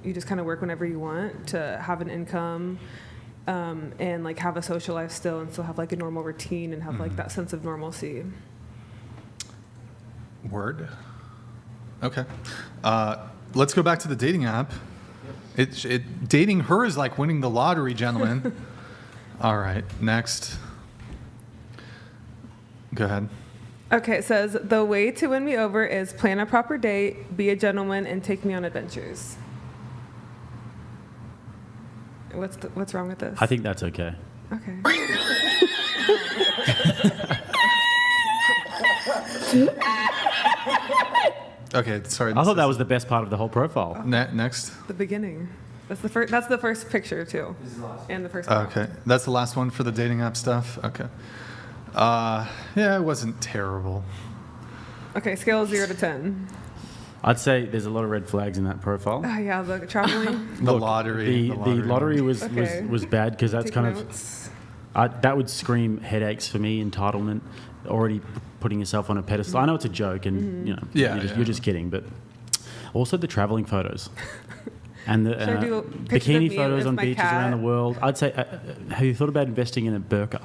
you just kind of work whenever you want to have an income, and like have a social life still, and still have like a normal routine and have like that sense of normalcy. Word. Okay. Let's go back to the dating app. Dating her is like winning the lottery, gentlemen. All right, next. Go ahead. Okay, it says, the way to win me over is plan a proper date, be a gentleman, and take me on adventures. What's wrong with this? I think that's okay. Okay. Okay, sorry. I thought that was the best part of the whole profile. Next. The beginning. That's the first picture too. And the first one. Okay, that's the last one for the dating app stuff. Okay. Yeah, it wasn't terrible. Okay, scale of 0 to 10. I'd say there's a lot of red flags in that profile. Oh yeah, the traveling. The lottery. The lottery was bad because that's Take kind notes. of that would scream headaches for me. Entitlement, already putting yourself on a pedestal. I know it's a joke, and you know, you're just kidding, but also the traveling photos. And the bikini photos on beaches around the world. I'd say, have you thought about investing in a burqa?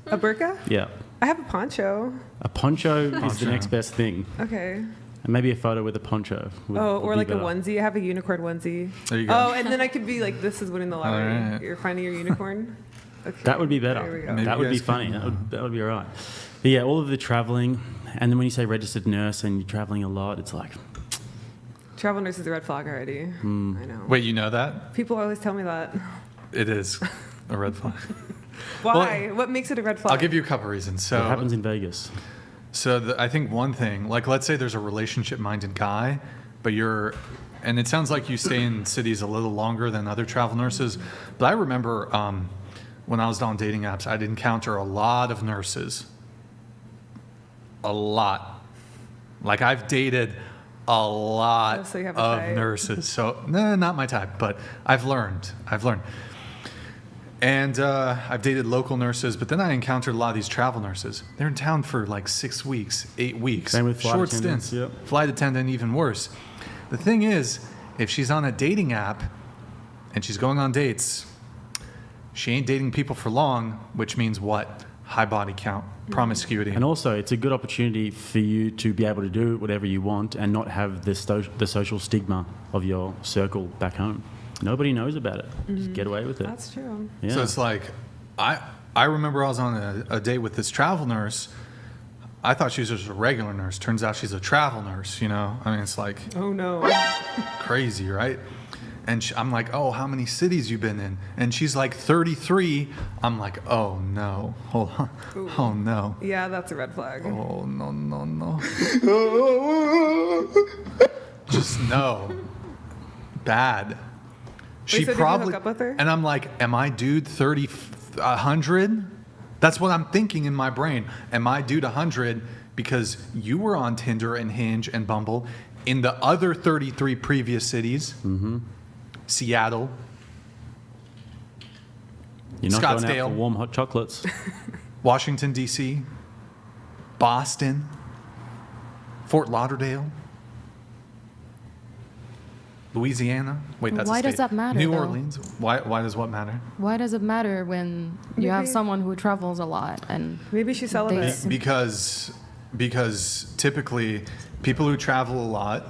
A burqa? Yeah. I have a poncho. A poncho is the next best thing. Okay. And maybe a photo with a poncho. Or like a onesie. I have a unicorn onesie. There you go. Oh, and then I could be like, this is winning the lottery. Right. You're finding your unicorn. Okay. That would be better. There we go. Maybe That would be guys funny. can, That would be all right. But yeah, all of the traveling. And then when you say registered nurse and you're traveling a lot, it's like... Travel nurse is a red flag already. I know. Wait, you know that? People always tell me that. It is a red flag. Why? What makes it a red flag? I'll give you a couple reasons. So it happens in Vegas. So I think one thing, like let's say there's a relationship-minded guy, but and it sounds like you stay in cities a little longer than other travel nurses. But I remember when I was on dating apps, I'd encounter a lot of nurses. A lot. Like I've dated a lot Oh, so you have a of type. nurses. So no, not my type, but I've learned. And I've dated local nurses, but then I encountered a lot of these travel nurses. They're in town for like 6 weeks, 8 weeks. Same with flight short attendants, stints. yep. Flight attendant, even worse. The thing is, if she's on a dating app and she's going on dates, she ain't dating people for long, which means what? High body count, promiscuity. And also, it's a good opportunity for you to be able to do whatever you want and not have the social stigma of your circle back home. Nobody knows about it. Just get away with it. That's true. Yeah. So it's like, I remember I was on a date with this travel nurse. I thought she was just a regular nurse. Turns out she's a travel nurse, you know? I mean, it's like Oh no. crazy, right? And I'm like, oh, how many cities you been in? And she's like 33. I'm like, oh no, hold on. Ooh. Oh no. Yeah, that's a red flag. Oh no. Just no. Bad. She so did you probably hook up with her? And I'm like, am I dude 100? That's what I'm thinking in my brain. Am I dude 100 because you were on Tinder and Hinge and Bumble in the other 33 previous cities? Mm-hmm. Seattle. You're not going out Scottsdale. for warm hot chocolates. Washington, D.C., Boston, Fort Lauderdale, Louisiana. Wait, that's a Why does state. that matter, New though? Orleans. Why does what matter? Why does it matter when you have Maybe- someone who travels a lot and Maybe she's celibate. Dates. Because typically people who travel a lot,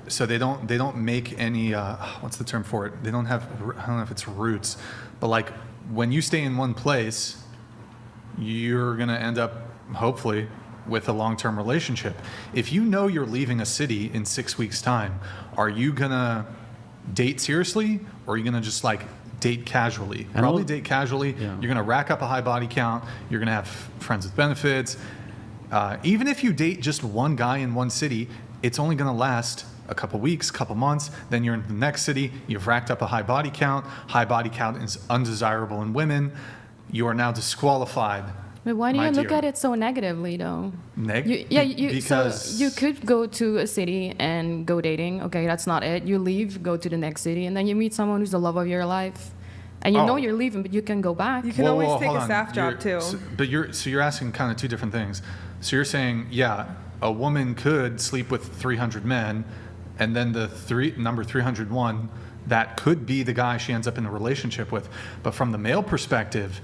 so they don't make any what's the term for it? They don't have, I don't know if it's roots, but like when you stay in one place, you're gonna end up hopefully with a long-term relationship. If you know you're leaving a city in 6 weeks' time, are you gonna date seriously, or are you gonna just like date casually? And Probably all- date casually. Yeah. You're gonna rack up a high body count. You're gonna have friends with benefits. Even if you date just one guy in one city, it's only gonna last a couple weeks, couple months. Then you're in the next city. You've racked up a high body count. High body count is undesirable in women. You are now disqualified. But why do My you look dear. at it so negatively, though? Because So you could go to a city and go dating. Okay, that's not it. You leave, go to the next city, and then you meet someone who's the love of your life. And you know Oh. you're leaving, but you can go back. You can always take hold a on. staff job too. You're asking kind of two different things. So you're saying, yeah, a woman could sleep with 300 men and then number 301, that could be the guy she ends up in a relationship with. But from the male perspective,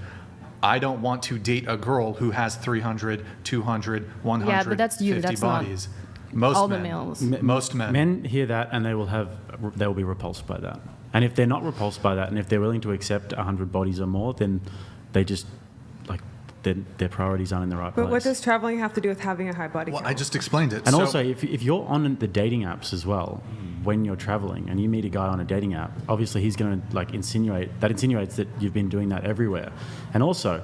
I don't want to date a girl who has 300, 200, 100, Yeah, but that's you. 50 That's not bodies. Most all men. the males. Most men. Men hear that and they will be repulsed by that. And if they're not repulsed by that, and if they're willing to accept 100 bodies or more, then they just like their priorities aren't in the right place. But what does traveling have to do with having a high body Well, count? I just explained it. And So- also, if you're on the dating apps as well, when you're traveling and you meet a guy on a dating app, obviously he's going to like insinuates that you've been doing that everywhere. And also,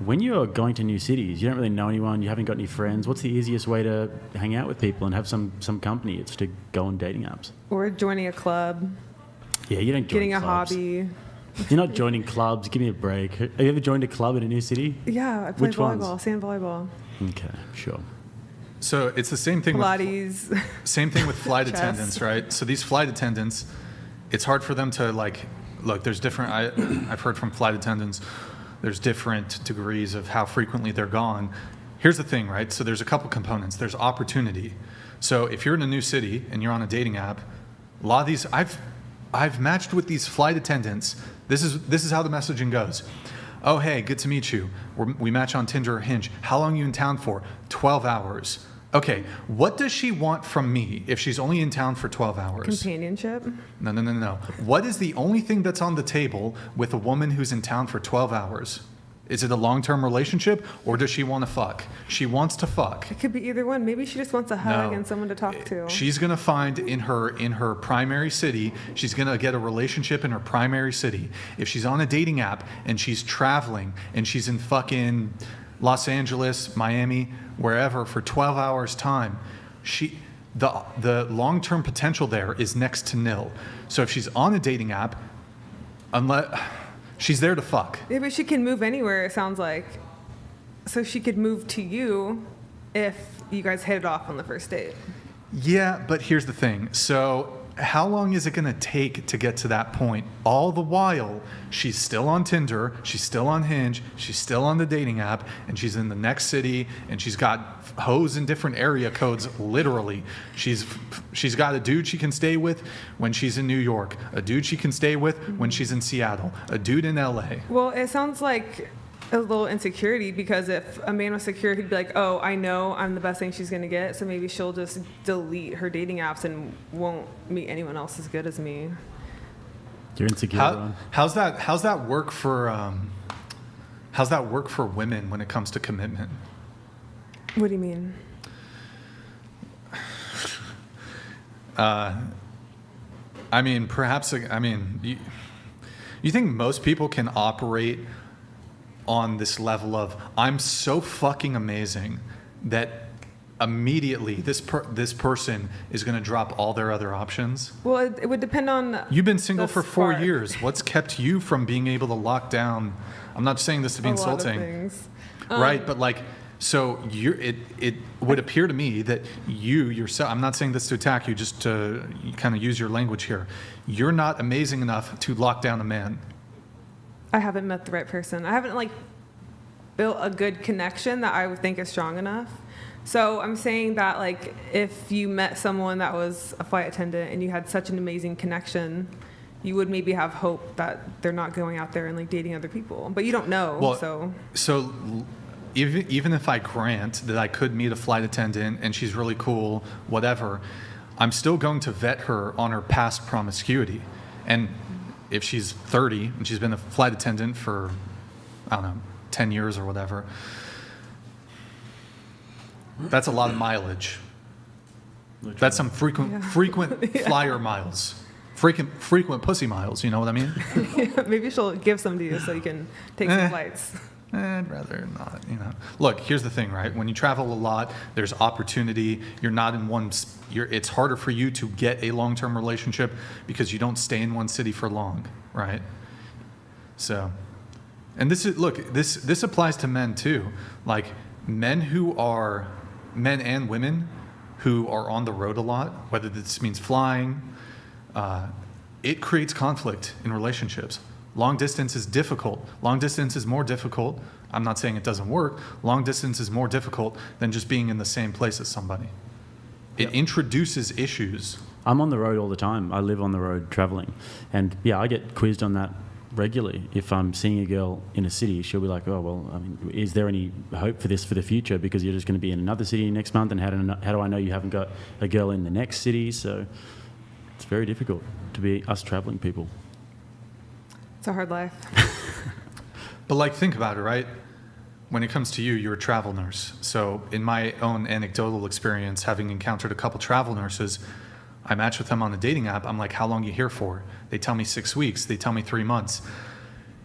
when you're going to new cities, you don't really know anyone, you haven't got any friends. What's the easiest way to hang out with people and have some company? It's to go on dating apps. Or joining a club, Yeah, you don't join getting clubs. a hobby. You're not joining clubs. Give me a break. Have you ever joined a club in a new city? Yeah, I play Which ones? volleyball, sand volleyball, Okay, sure. So it's the same thing. Pilates. Same thing with flight Chess. attendants, right? So these flight attendants, it's hard for them to like, look, there's different, I've heard from flight attendants, there's different degrees of how frequently they're gone. Here's the thing, right? So there's a couple components. There's opportunity. So if you're in a new city and you're on a dating app, a lot of these, I've matched with these flight attendants. This is how the messaging goes. Oh, hey, good to meet you. We match on Tinder or Hinge. How long are you in town for? 12 hours. Okay, what does she want from me if she's only in town for 12 hours? Companionship. No. What is the only thing that's on the table with a woman who's in town for 12 hours? Is it a long-term relationship, or does she want to fuck? She wants to fuck. It could be either one. Maybe she just wants a hug No. and someone to talk to. She's gonna find in her primary city, she's gonna get a relationship in her primary city. If she's on a dating app and she's traveling and she's in fucking Los Angeles, Miami, wherever for 12 hours time, the long-term potential there is next to nil. So if she's on a dating app, unless she's there to fuck. Yeah, but she can move anywhere, it sounds like. So she could move to you if you guys hit it off on the first date. Yeah, but here's the thing. So how long is it going to take to get to that point? All the while, she's still on Tinder, she's still on Hinge, she's still on the dating app, and she's in the next city, and she's got hoes in different area codes, literally. She's got a dude she can stay with when she's in New York, a dude she can stay with when she's in Seattle, a dude in LA. Well, it sounds like a little insecurity, because if a man was secure, he'd be like, oh, I know I'm the best thing she's going to get, so maybe she'll just delete her dating apps and won't meet anyone else as good as me. You're insecure, Ron. How's that work for women when it comes to commitment? What do you mean? I mean, perhaps, you think most people can operate on this level of, I'm so fucking amazing that immediately this person is going to drop all their other options? Well, it would depend on. You've been single the for 4 spark. years. What's kept you from being able to lock down? I'm not saying this to be A lot of insulting. things. Right, but like, so it would appear to me that you yourself, I'm not saying this to attack you, just to kind of use your language here. You're not amazing enough to lock down a man. I haven't met the right person. I haven't built a good connection that I would think is strong enough. So I'm saying that if you met someone that was a flight attendant and you had such an amazing connection, you would maybe have hope that they're not going out there and dating other people. But you don't know. Well, so even if I grant that I could meet a flight attendant and she's really cool, whatever, I'm still going to vet her on her past promiscuity. And if she's 30 and she's been a flight attendant for, I don't know, 10 years or whatever, that's a lot of mileage. That's some frequent flyer miles. Frequent pussy miles, you know what I mean? maybe she'll give some to you so you can take some flights. I'd rather not, Look, here's the thing, right? When you travel a lot, there's opportunity. You're not in one. It's harder for you to get a long-term relationship because you don't stay in one city for long, right? So, and this applies to men too. Like men and women who are on the road a lot, whether this means flying, it creates conflict in relationships. Long distance is difficult. Long distance is more difficult. I'm not saying it doesn't work. Long distance is more difficult than just being in the same place as somebody. It introduces issues I'm on the road all the time. I live on the road traveling. And yeah, I get quizzed on that regularly. If I'm seeing a girl in a city, she'll be like, oh, well, I mean, is there any hope for this for the future? Because you're just going to be in another city next month, and how do I know you haven't got a girl in the next city? So it's very difficult to be us traveling people. It's a hard life. But like, think about it, right? When it comes to you, you're a travel nurse. So in my own anecdotal experience, having encountered a couple travel nurses, I match with them on the dating app. I'm like, how long are you here for? They tell me 6 weeks. They tell me 3 months.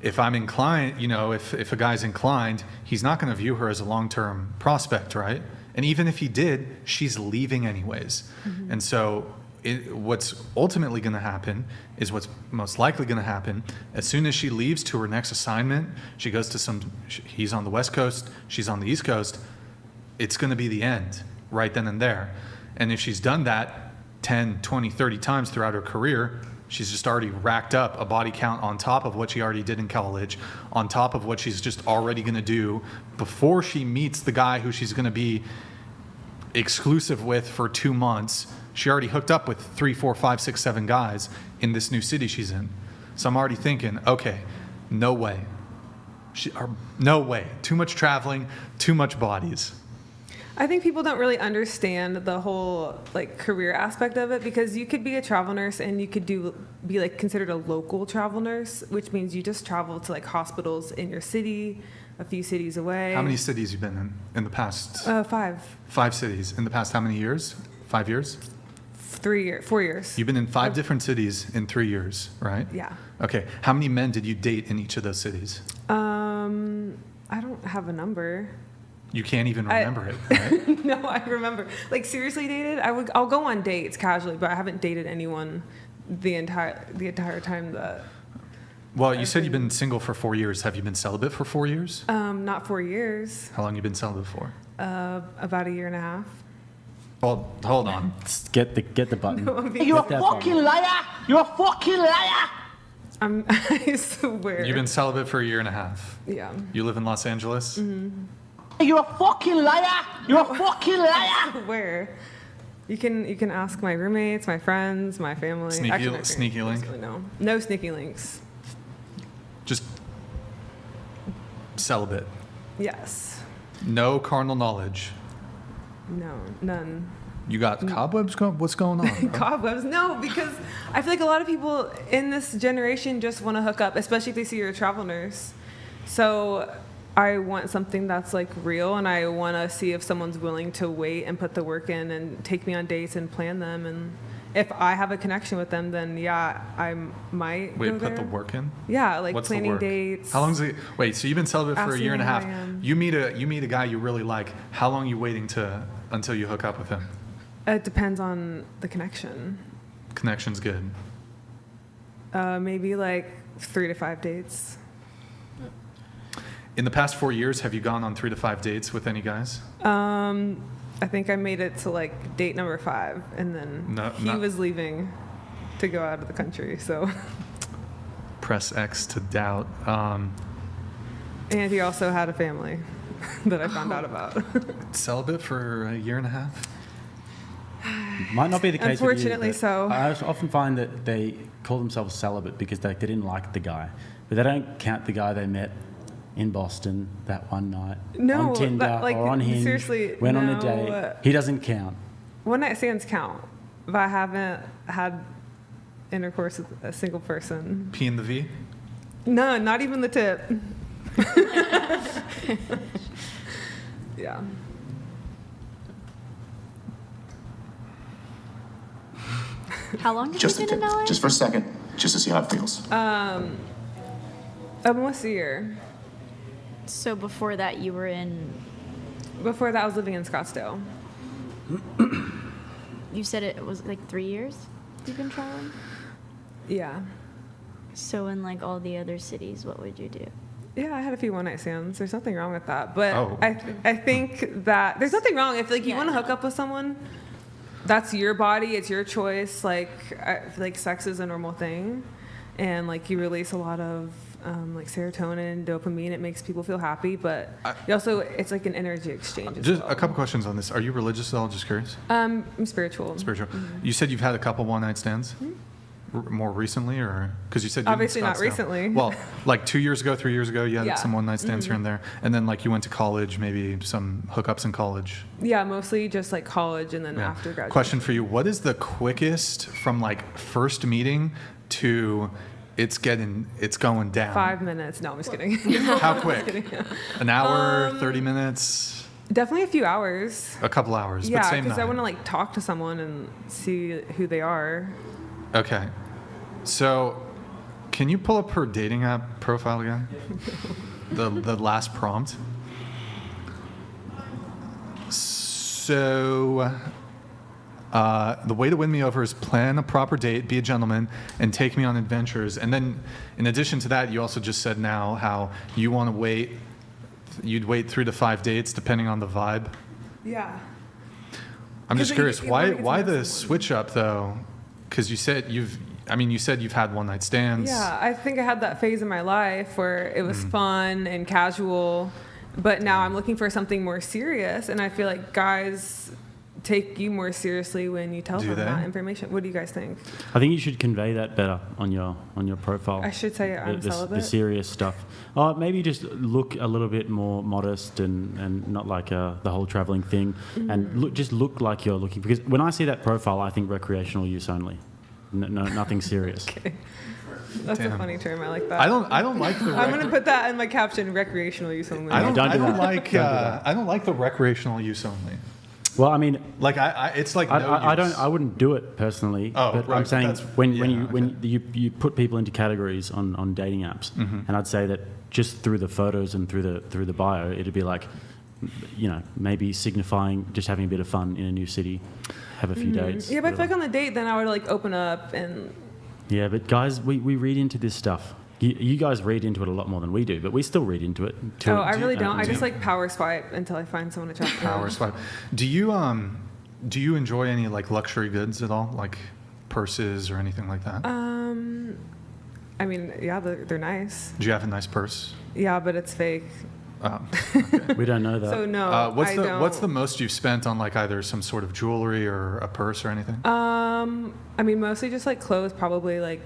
If I'm inclined, if a guy's inclined, he's not going to view her as a long-term prospect, right? And even if he did, she's leaving anyways. Mm-hmm. And so what's ultimately going to happen is what's most likely going to happen. As soon as she leaves to her next assignment, she goes to he's on the West Coast, she's on the East Coast, it's going to be the end right then and there. And if she's done that 10, 20, 30 times throughout her career, she's just already racked up a body count on top of what she already did in college, on top of what she's just already going to do before she meets the guy who she's going to be exclusive with for 2 months. She already hooked up with 3, 4, 5, 6, 7 guys in this new city she's in. So I'm already thinking, okay, no way. No way. Too much traveling, too much bodies. I think people don't really understand the whole career aspect of it, because you could be a travel nurse and you could be considered a local travel nurse, which means you just travel to hospitals in your city, a few cities away. How many cities you been in the past? 5. 5 cities in the past how many years? 5 years? 4 years. You've been in 5 different cities in 3 years, right? Yeah. Okay. How many men did you date in each of those cities? I don't have a number. You can't even remember it, right? No, I remember. Seriously dated? I'll go on dates casually, but I haven't dated anyone the entire time that. Well, you said you've been single for 4 years. Have you been celibate for 4 years? Not 4 years. How long you been celibate for? About a year and a half. Well, hold on. Get the button. No, You're a fucking liar! You're a fucking liar! I swear. You've been celibate for a year and a half. Yeah. You live in Los Angeles? Mm-hmm. You're a fucking liar! You're a fucking liar! Where? You can ask my roommates, my friends, my family. Sneaky link? No sneaky links. Just celibate. Yes. No carnal knowledge. No, none. You got cobwebs? What's going on? Bro? Cobwebs? No, because I feel like a lot of people in this generation just want to hook up, especially if they see you're a travel nurse. So I want something that's real, and I want to see if someone's willing to wait and put the work in and take me on dates and plan them. And if I have a connection with them, then yeah, I might. Wait, go put there. the work in? Yeah, What's planning the work? dates. How long's it? Wait, so you've been celibate for a year and a half. You meet a guy you really like. How long are you waiting until you hook up with him? It depends on the connection. Connection's good. Maybe 3 to 5 dates. In the past 4 years, have you gone on 3 to 5 dates with any guys? I think I made it to date number 5, and then he was leaving to go out of the country. So press X to doubt. And he also had a family that I found out about. Celibate for a year and a half? Might not be the case. Unfortunately, with you, so. I often find that they call themselves celibate because they didn't like the guy, but they don't count the guy they met in Boston that one night No, on Tinder or on Hinge. Seriously, went on a no. date. He doesn't count. One night stands count, but I haven't had intercourse with a single person. P in the V? No, not even the tip. Yeah. How long have Just you been in LA? for a second, just to see how it feels. Almost a year. So before that, you were in. Before that, I was living in Scottsdale. You said it was 3 years you've been traveling? Yeah. So in all the other cities, what would you do? Yeah, I had a few one-night stands. There's nothing wrong with that. But Oh. I think that there's nothing wrong if you Yeah, want to no. hook up with someone. That's your body. It's your choice. I feel like sex is a normal thing, and you release a lot of like serotonin, dopamine. It makes people feel happy, but it's like an energy exchange as Just well. a couple questions on this. Are you religious at all? Just curious. I'm spiritual. Spiritual. You said you've had a couple one-night stands? More recently, or because you said you Obviously not Scottsdale. recently. Well, like 2 years ago, 3 years ago, you had Yeah. some one-night stands here and there, and then like you went to college, maybe some hookups in college. Yeah, mostly just like college and then Yeah. after graduation. Question for you: what is the quickest from like first meeting to it's going down? 5 minutes. No, I'm just kidding. How quick? An hour, 30 minutes, Definitely a few hours. a couple hours, but Yeah, same because night. I want to like talk to someone and see who they are. Okay. So, can you pull up her dating app profile again? The last prompt. So, the way to win me over is plan a proper date, be a gentleman, and take me on adventures. And then, in addition to that, you also just said now how you want to wait. You'd wait 3 to 5 dates depending on the vibe. Yeah. I'm just 'Cause curious, you wanna get to why know the someone. switch up though? Because you said you've had one night stands. Yeah, I think I had that phase in my life where it was fun and casual, but now I'm looking for something more serious, and I feel like guys take you more seriously when you tell Do them they? that information. What do you guys think? I think you should convey that better on your profile. I should say I'm the celibate. serious stuff. Maybe just look a little bit more modest and not like the whole traveling thing, and look like you're looking. Because when I see that profile, I think recreational use only. No, nothing serious. Okay. That's Damn. a funny term. I like that. I don't like the. I'm gonna put that in my caption: recreational use only. I don't Don't do that. like. Don't do that. I don't like the recreational use only. Well, I mean, Like it's like I don't. I wouldn't do it personally. Oh, but right, I'm saying that's- when yeah, you put people into categories on dating apps, and I'd say that just through the photos and through the bio, it'd be like, maybe signifying just having a bit of fun in a new city, have a few dates. Yeah, but I feel like whatever. on the date, then I would like open up and. Yeah, but guys, we read into this stuff. You guys read into it a lot more than we do, but we still read into it. I really don't. I do. just like power swipe until I find someone attractive. power swipe. Do you enjoy any like luxury goods at all, like purses or anything like that? I mean, yeah, they're nice. Do you have a nice purse? Yeah, but it's fake. Oh. We don't know that. So no, What's I the don't. What's the most you've spent on like either some sort of jewelry or a purse or anything? I mean, mostly just like clothes, probably like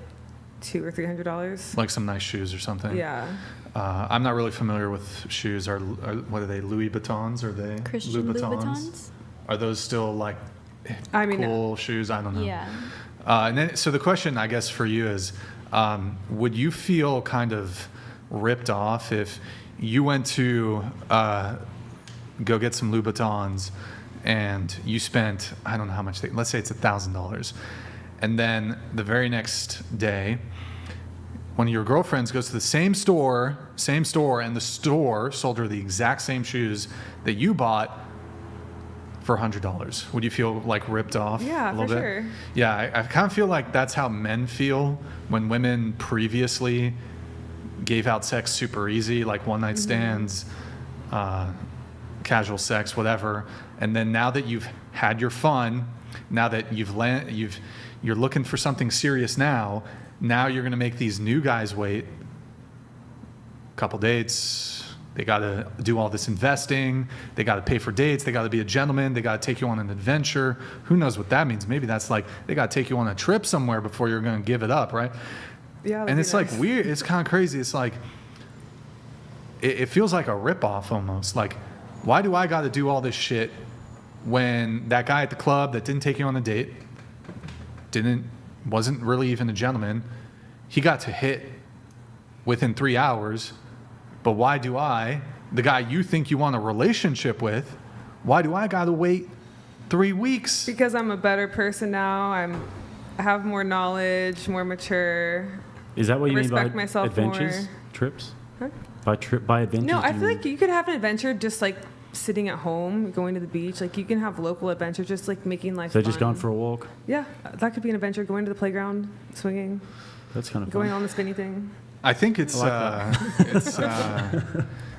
$200 or $300. Like some nice shoes or something? Yeah. I'm not really familiar with shoes. Are what are they? Louis Vuittons? Are they Christian Louboutins? Are those still like I mean, cool shoes? I don't know. Yeah. And then, so the question, I guess, for you is, would you feel kind of ripped off if you went to go get some Louboutins and you spent, I don't know how much, let's say it's $1,000, and then the very next day, one of your girlfriends goes to the same store, and the store sold her the exact same shoes that you bought for $100. Would you feel like ripped off? Yeah, a little for bit? sure. Yeah, I kind of feel like that's how men feel when women previously gave out sex super easy, like one night stands, casual sex, whatever. And then now that you've had your fun, now that you're looking for something serious now you're going to make these new guys wait a couple dates. They got to do all this investing. They got to pay for dates. They got to be a gentleman. They got to take you on an adventure. Who knows what that means? Maybe that's like they got to take you on a trip somewhere before you're going to give it up, right? Yeah. that'd And be it's nice. like weird. It's kind of crazy. It's like it feels like a ripoff almost. Like, why do I got to do all this shit when that guy at the club that didn't take you on a date, wasn't really even a gentleman, he got to hit within 3 hours? But why do I, the guy you think you want a relationship with, why do I got to wait 3 weeks? Because I'm a better person now. I have more knowledge, more mature. Is that what you mean by respect myself adventures? more. Trips? Huh? By adventures? No, do I you feel mean- like you could have an adventure just like sitting at home, going to the beach. Like you can have local adventure, just like making life So fun. just going for a walk? Yeah, that could be an adventure. Going to the playground, swinging, That's kind of going fun. on the spinny thing. I think it's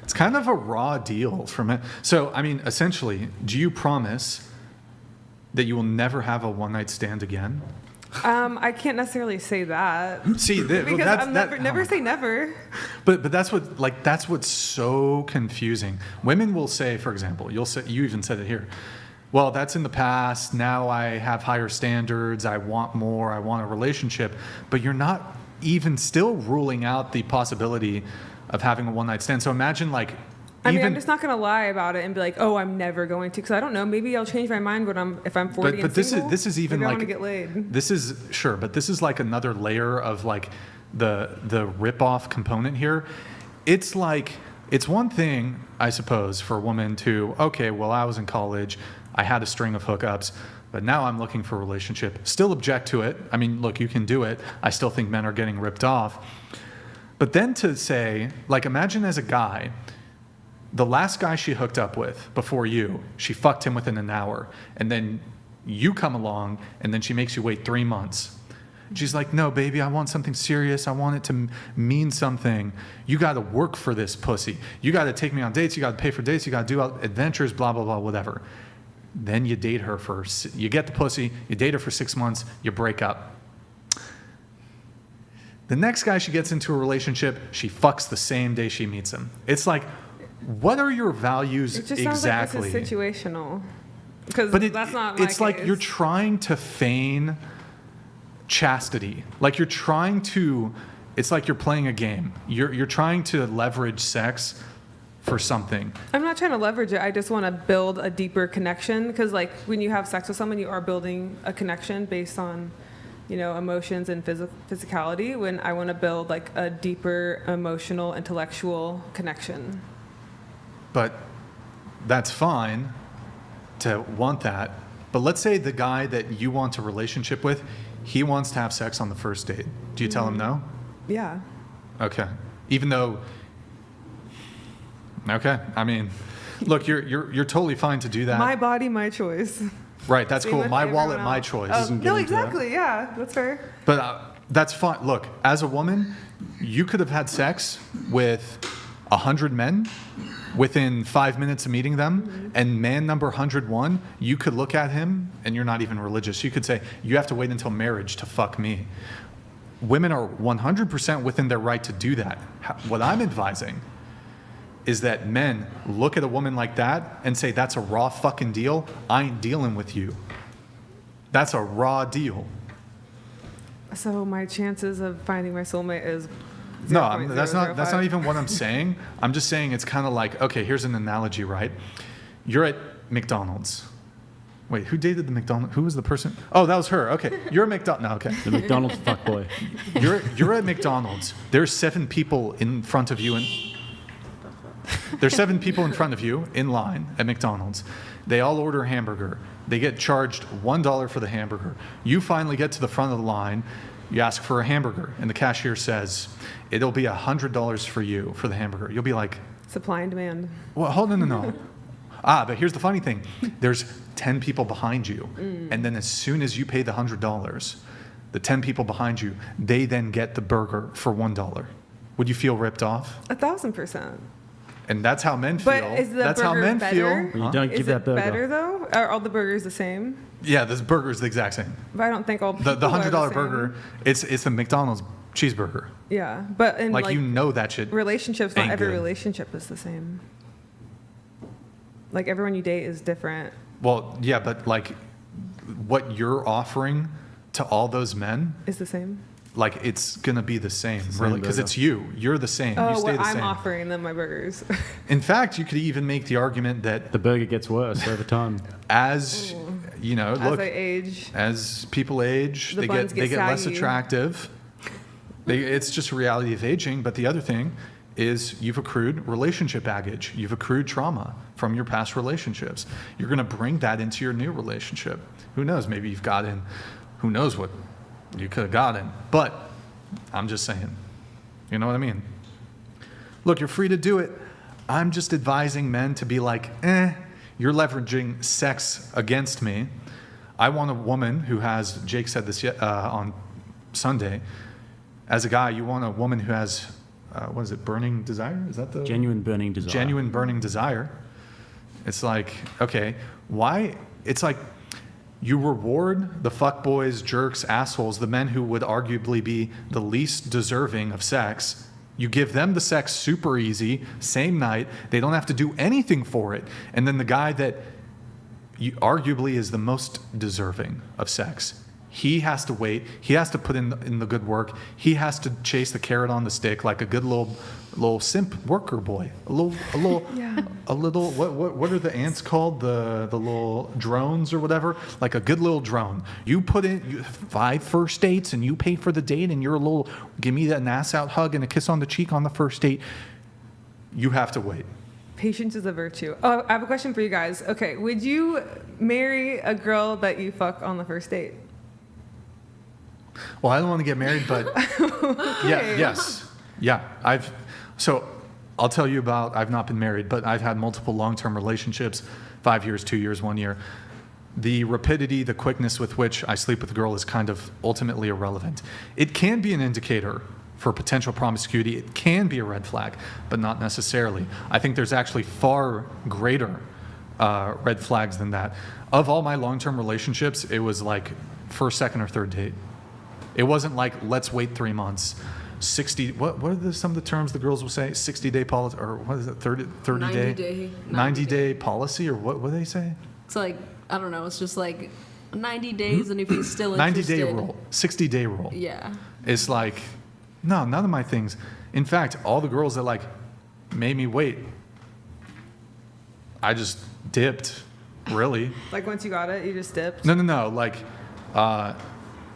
it's kind of a raw deal from it. So, I mean, essentially, do you promise that you will never have a one-night stand again? I can't necessarily say that. See, Because that's, never say never. But that's what's so confusing. Women will say, for example, you even said it here. Well, that's in the past. Now I have higher standards. I want more. I want a relationship. But you're not even still ruling out the possibility of having a one-night stand. So imagine like. I'm just not going to lie about it and be like, oh, I'm never going to, because I don't know. Maybe I'll change my mind if I'm 40 but and this single. this is even maybe like I want to get laid. This is sure, but this is like another layer of like the rip-off component here. It's like it's one thing, I suppose, for a woman to okay, well, I was in college, I had a string of hookups, but now I'm looking for a relationship. Still object to it. I mean, look, you can do it. I still think men are getting ripped off. But then to say, like, imagine as a guy. The last guy she hooked up with before you, she fucked him within an hour. And then you come along and then she makes you wait 3 months. She's like, no, baby, I want something serious. I want it to mean something. You got to work for this pussy. You got to take me on dates. You got to pay for dates. You got to do adventures, blah, blah, blah, whatever. Then you date her you get the pussy, you date her for 6 months, you break up. The next guy she gets into a relationship, she fucks the same day she meets him. It's like, what are your values It just exactly? sounds like this is situational. Because that's not my It's like case. you're trying to feign chastity. Like you're trying to, it's like you're playing a game. You're trying to leverage sex for something. I'm not trying to leverage it. I just want to build a deeper connection. Because like when you have sex with someone, you are building a connection based on, emotions and physicality. When I want to build like a deeper emotional, intellectual connection. But that's fine to want that. But let's say the guy that you want a relationship with, he wants to have sex on the first date. Do you tell him no? Yeah. Okay. Even though, okay. I mean, look, you're totally fine to do that. My body, my choice. Right. That's Same cool. with My everyone wallet, my else. choice. No, exactly. Yeah, that's fair. But that's fine. Look, as a woman, you could have had sex with 100 men within 5 minutes of meeting them, and man number 101, you could look at him, and you're not even religious. You could say, you have to wait until marriage to fuck me. Women are 100% within their right to do that. What I'm advising is that men look at a woman like that and say, that's a raw fucking deal. I ain't dealing with you. That's a raw deal. So my chances of finding my soulmate is No, that's not 0.005. even what I'm saying. I'm just saying it's kind of like, okay, here's an analogy, right? You're at McDonald's. Wait, who dated the McDonald's? Who was the person? Oh, that was her. Okay, you're at McDonald's. No, okay. The McDonald's fuckboy. You're at McDonald's. There's 7 people in front of you, there's 7 people in front of you in line at McDonald's. They all order a hamburger. They get charged $1 for the hamburger. You finally get to the front of the line. You ask for a hamburger, and the cashier says, it'll be $100 for you for the hamburger. You'll be like, Supply and demand. well, hold on, no. But here's the funny thing. There's 10 people behind you. And then as soon as you pay the $100, the 10 people behind you, they then get the burger for $1. Would you feel ripped off? 1,000%. And that's how men feel. But is the that's how burger men better? feel. You don't Is give it that burger. better though? Are all the burgers the same? Yeah, this burger is the exact same. But I don't think all The people are $100 the same. burger, it's the McDonald's cheeseburger. Yeah, but in Like, you know that shit. relationships, not ain't every good. relationship is the same. Like everyone you date is different. Well, yeah, but like what you're offering to all those men, Is the same. like it's gonna be the same, same really, because burger. it's you. You're the same. Oh, you stay what the I'm same. offering them my burgers. In fact, you could even make the argument that The burger gets worse over time. as you know, As look, I age. as people age, The they buns get get less saggy. attractive. It's just a reality of aging. But the other thing is you've accrued relationship baggage. You've accrued trauma from your past relationships. You're going to bring that into your new relationship. Who knows? Maybe you've gotten, who knows what you could have gotten. But I'm just saying, you know what I mean? Look, you're free to do it. I'm just advising men to be like, you're leveraging sex against me. I want a woman who has, Jake said this on Sunday, as a guy, you want a woman who has, what is it, burning desire? Is that the? Genuine burning desire. Genuine burning desire. It's like, okay, why? It's like, You reward the fuckboys, jerks, assholes, the men who would arguably be the least deserving of sex. You give them the sex super easy, same night. They don't have to do anything for it. And then the guy that arguably is the most deserving of sex, he has to wait. He has to put in the good work. He has to chase the carrot on the stick like a good little simp worker boy. A little Yeah. a little what are the ants called? The little drones or whatever? Like a good little drone. You put in 5 first dates and you pay for the date and you're a little give me that ass out hug and a kiss on the cheek on the first date. You have to wait. Patience is a virtue. Oh, I have a question for you guys. Okay, would you marry a girl that you fuck on the first date? Well, I don't want to get married, but yes. Yeah. So I'll tell you about, I've not been married, but I've had multiple long-term relationships, 5 years, 2 years, 1 year. The rapidity, the quickness with which I sleep with a girl is kind of ultimately irrelevant. It can be an indicator for potential promiscuity. It can be a red flag, but not necessarily. I think there's actually far greater red flags than that. Of all my long-term relationships, it was like first, second, or third date. It wasn't like, let's wait 3 months. 60, what are some of the terms the girls will say? 60-day policy, or what is it, 30 day? 90-day policy, or what do they say? It's like, I don't know, it's just like 90 days, and if he's still interested. 90-day rule, 60-day rule. Yeah. It's like, no, none of my things. In fact, all the girls that like made me wait, I just dipped, really. Like once you got it, you just dipped? No,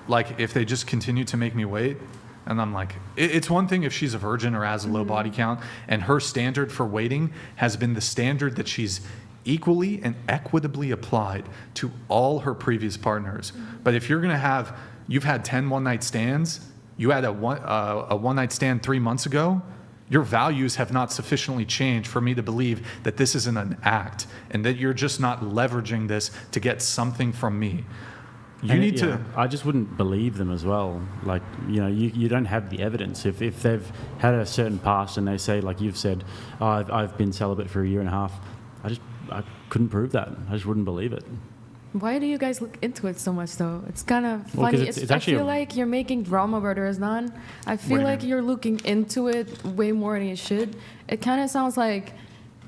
like if they just continue to make me wait, and I'm like, it's one thing if she's a virgin or has a low body count, and her standard for waiting has been the standard that she's equally and equitably applied to all her previous partners. But if you're gonna you've had 10 one-night stands, you had a one-night stand 3 months ago, your values have not sufficiently changed for me to believe that this isn't an act and that you're just not leveraging this to get something from me. I just wouldn't believe them as well. Like, you don't have the evidence. If they've had a certain past and they say, like you've said, I've been celibate for 1.5 years, I couldn't prove that. I just wouldn't believe it. Why do you guys look into it so much, though? It's kind of Well, 'cause funny. it's actually I feel like you're making drama where there is none. I feel like you're looking into it way more than you should. It kind of sounds like,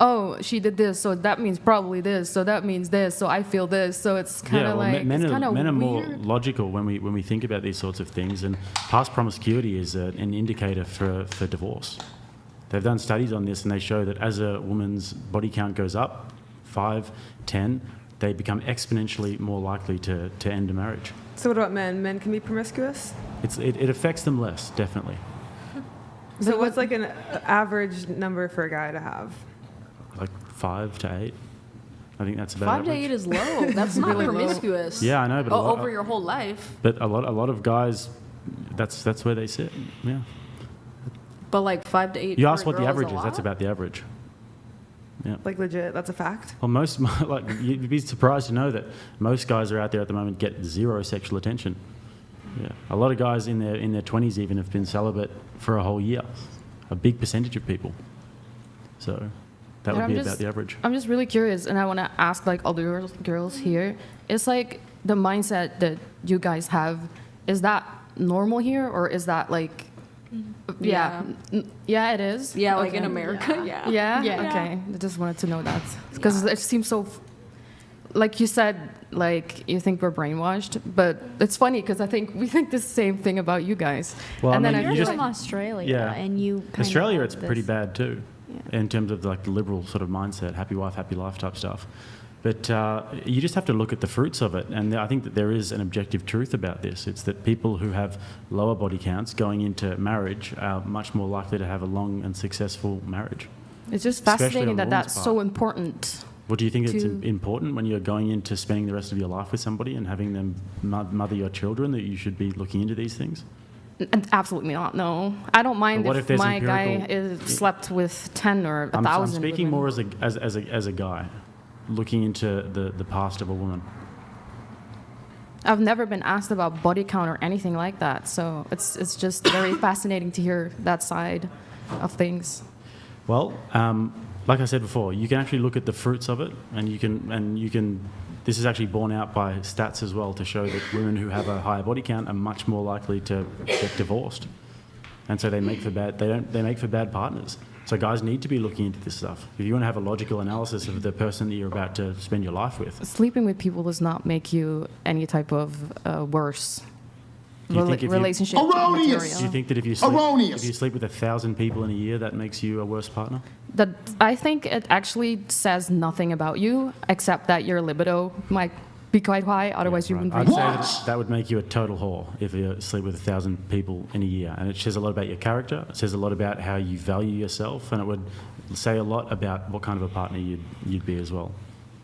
oh, she did this, so that means probably this, so that means this, so I feel this. So it's kind of men it's kind of are weird. more logical when we think about these sorts of things, and past promiscuity is an indicator for divorce. They've done studies on this, and they show that as a woman's body count goes up, 5, 10, they become exponentially more likely to end a marriage. So what about men? Men can be promiscuous? It affects them less, definitely. So what's like an average number for a guy to have? Like 5 to 8. I think that's about 5 to average. 8 is low. That's not really low. promiscuous. Yeah, I know, but over your whole life. But a lot of guys, that's where they sit. Yeah. But like 5 to 8. You for asked a what the girl average a is. That's lot? about the average. Yeah. Like legit, that's a fact? Well, you'd be surprised to know that most guys are out there at the moment get 0 sexual attention. Yeah. A lot of guys in their 20s even have been celibate for a whole year. A big percentage of people. So that would be about the average. I'm just really curious, and I want to ask like all the girls here. It's like the mindset that you guys have. Is that normal here, or is that like? Yeah, it is. Yeah, like in Okay. America. Yeah. Yeah? Okay. I just wanted to know that. Because it seems so, like you said, like you think we're brainwashed, but it's funny because I think we think the same thing about you guys. Well, and I then mean, You're you from just- Australia, Yeah. and you kind Australia, of it's have pretty this- bad too, in terms of like the liberal sort of mindset, happy wife, happy life type stuff. But you just have to look at the fruits of it. And I think that there is an objective truth about this. It's that people who have lower body counts going into marriage are much more likely to have a long and successful marriage. It's just Especially fascinating on the that woman's that's part. so important. Well, do you think it's To- important when you're going into spending the rest of your life with somebody and having them mother your children that you should be looking into these things? Absolutely not. No, I don't mind But what if if there's my guy empirical- slept with 10 or 1,000. I'm speaking women. more as a guy looking into the past of a woman. I've never been asked about body count or anything like that, so it's just very fascinating to hear that side of things. Well, like I said before, you can actually look at the fruits of it, and you can this is actually borne out by stats as well to show that women who have a higher body count are much more likely to get divorced, and so they make for bad partners. So guys need to be looking into this stuff. If you want to have a logical analysis of the person that you're about to spend your life with. Sleeping with people does not make you any type of worse relationship Erroneous! material. Do you think that if you sleep with 1,000 people in a year, that makes you a worse partner? That I think it actually says nothing about you, except that your libido might be quite high. Otherwise, you wouldn't I'd reach. say that would make you a total whore if you sleep with 1,000 people in a year. And it says a lot about your character. It says a lot about how you value yourself. And it would say a lot about what kind of a partner you'd be as well.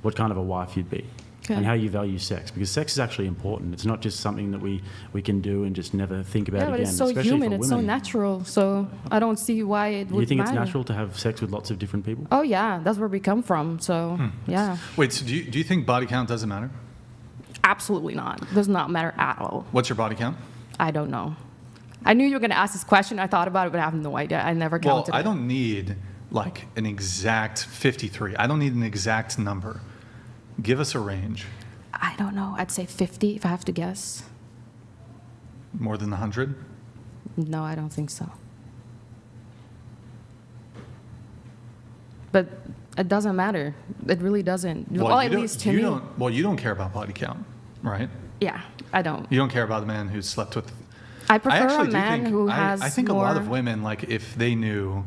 What kind of a wife you'd be. Okay. And how you value sex. Because sex is actually important. It's not just something that we can do and just never think about Yeah, again. but it's so especially human. for It's so women. natural. So I don't see why it would You think matter. it's natural to have sex with lots of different people? Oh yeah, that's where we come from. So yeah, Wait, so do you think body count doesn't matter? absolutely not. Does not matter at all. What's your body count? I don't know. I knew you were going to ask this question. I thought about it, but I have no idea. I never Well, counted. I it. don't need like an exact 53. I don't need an exact number. Give us a range. I don't know. I'd say 50 if I have to guess. More than 100? No, I don't think so. But it doesn't matter. It really doesn't. Well, at least to me. You don't care about body count, right? Yeah, I don't. You don't care about a man who's slept with. I prefer actually a do man think- who has I think more. a lot of women, like if they knew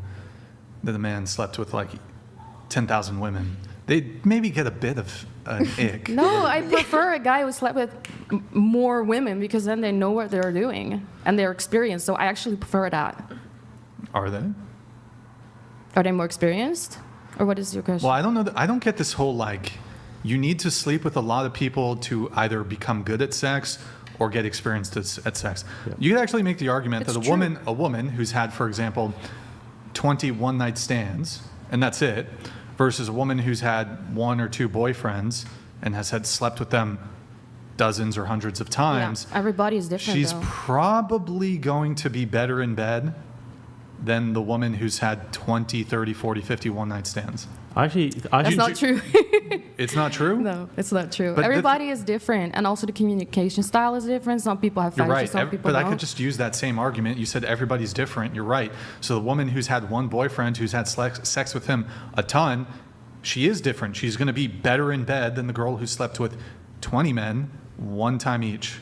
that a man slept with like 10,000 women, they'd maybe get a bit of an ick. No, I prefer a guy who slept with more women because then they know what they're doing and they're experienced. So I actually prefer that. Are they? Are they more experienced? Or what is your question? Well, I don't know. I don't get this whole like, you need to sleep with a lot of people to either become good at sex or get experienced at sex. Yeah. You could actually make the argument It's that true. a woman who's had, for example, 20 one-night stands, and that's it, versus a woman who's had one or two boyfriends and has slept with them dozens or hundreds of times. Yeah, everybody is different. She's though. probably going to be better in bed than the woman who's had 20, 30, 40, 50 one-night stands. That's not true. It's not true? No, it's not true. But Everybody is different, and also the communication style is different. Some people have You're fetishes, right. some people But don't. I could just use that same argument. You said everybody's different. You're right. So the woman who's had one boyfriend who's had sex with him a ton, she is different. She's going to be better in bed than the girl who slept with 20 men one time each.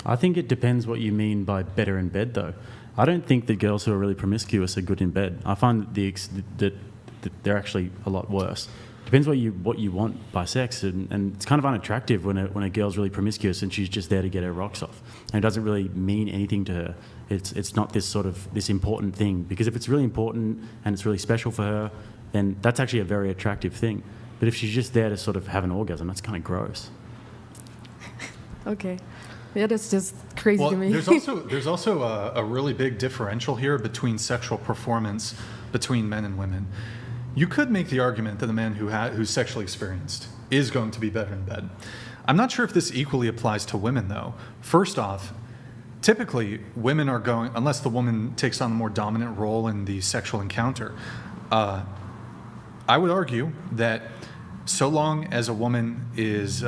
I think it depends what you mean by better in bed, though. I don't think that girls who are really promiscuous are good in bed. I find that they're actually a lot worse. Depends what you want by sex, and it's kind of unattractive when a girl's really promiscuous and she's just there to get her rocks off, and it doesn't really mean anything to her. It's not this important thing, because if it's really important and it's really special for her, then that's actually a very attractive thing. But if she's just there to sort of have an orgasm, that's kind of gross. Okay. Yeah, that's just crazy Well, to me. there's also a really big differential here between sexual performance between men and women. You could make the argument that a man who's sexually experienced is going to be better in bed. I'm not sure if this equally applies to women, though. First off, typically women are going, unless the woman takes on a more dominant role in the sexual encounter, I would argue that so long as a woman is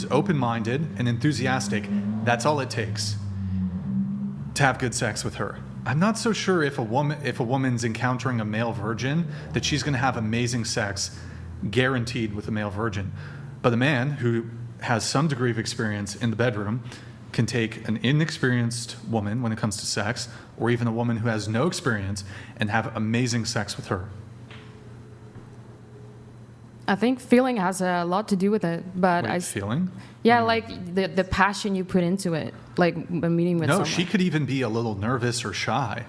open-minded and enthusiastic, that's all it takes to have good sex with her. I'm not so sure if a woman's encountering a male virgin that she's going to have amazing sex guaranteed with a male virgin. But a man who has some degree of experience in the bedroom can take an inexperienced woman when it comes to sex, or even a woman who has no experience, and have amazing sex with her. I think feeling has a lot to do with it, but Wait, feeling? yeah, like the passion you put into it, like when meeting with No, someone. she could even be a little nervous or shy.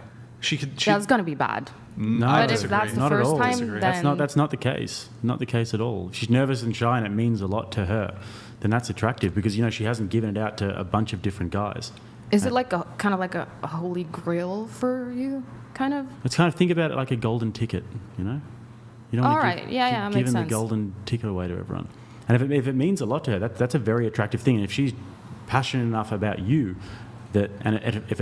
That's gonna be bad. No, I But if disagree. that's the Not at first all. time, Disagree. then That's not the case. Not the case at all. If she's nervous and shy and it means a lot to her, then that's attractive, because she hasn't given it out to a bunch of different guys. is it like a kind of like a holy grail for you, kind of? Let's kind of think about it like a golden ticket, You don't All want to right. Yeah, makes giving the sense. golden ticket away to everyone. And if it means a lot to her, that's a very attractive thing. And if she's passionate enough about you, if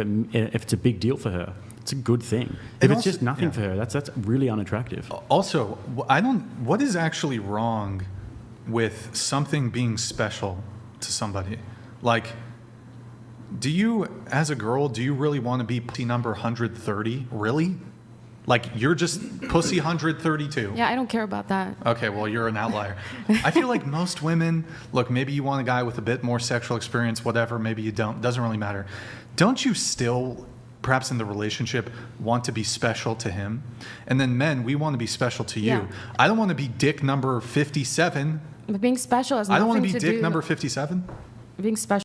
it's a big deal for her, it's a good thing. If And it's also- just nothing yeah. for her, that's really unattractive. Also, what is actually wrong with something being special to somebody. Like, do you, as a girl, do you really want to be pussy number 130? Really? Like, you're just pussy 132. Yeah, I don't care about that. Okay, well, you're an outlier. I feel like most women, look, maybe you want a guy with a bit more sexual experience, whatever, maybe you don't, doesn't really matter. Don't you still, perhaps in the relationship, want to be special to him? And then men, we want to be special to you. Yeah. I don't want to be dick number 57. But being special has I nothing don't want to to be dick do. number 57. Being special